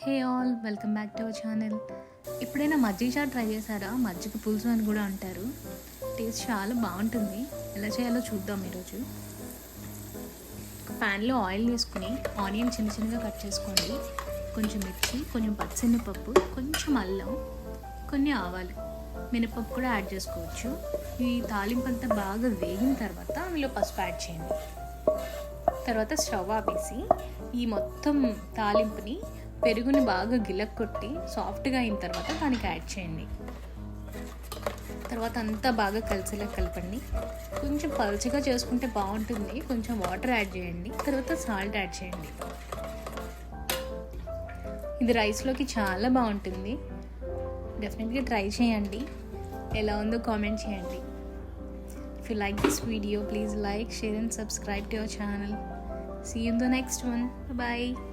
Hey all, welcome back to our channel. ఎప్పుడైనా మజ్జిగ చారు ట్రై చేశారా? మజ్జిగ పులుసు అని కూడా అంటారు. టేస్ట్ చాలా బాగుంటుంది. ఎలా చేయాలో చూద్దాం ఈరోజు. ఒక ప్యాన్లో ఆయిల్ వేసుకుని ఆనియన్ చిన్న చిన్నగా కట్ చేసుకోండి. కొంచెం మిర్చి, కొంచెం పచ్చిమిరపప్పు, కొంచెం అల్లం, కొన్ని ఆవాలు, మినపప్పు కూడా యాడ్ చేసుకోవచ్చు. ఈ తాలింపు అంతా బాగా వేగిన తర్వాత అందులో పసుపు యాడ్ చేయండి. తర్వాత స్టవ్ ఆపేసి ఈ మొత్తం తాలింపుని పెరుగుని బాగా గిలక్కొట్టి సాఫ్ట్గా అయిన తర్వాత దానికి యాడ్ చేయండి. తర్వాత అంతా బాగా కలిసేలా కలపండి. కొంచెం పల్చగా చేసుకుంటే బాగుంటుంది. కొంచెం వాటర్ యాడ్ చేయండి. తర్వాత సాల్ట్ యాడ్ చేయండి. ఇది రైస్లోకి చాలా బాగుంటుంది. డెఫినెట్గా ట్రై చేయండి. ఎలా ఉందో కామెంట్ చేయండి. If you like this video, please like, share and subscribe to our channel. See you in the next one. Bye bye.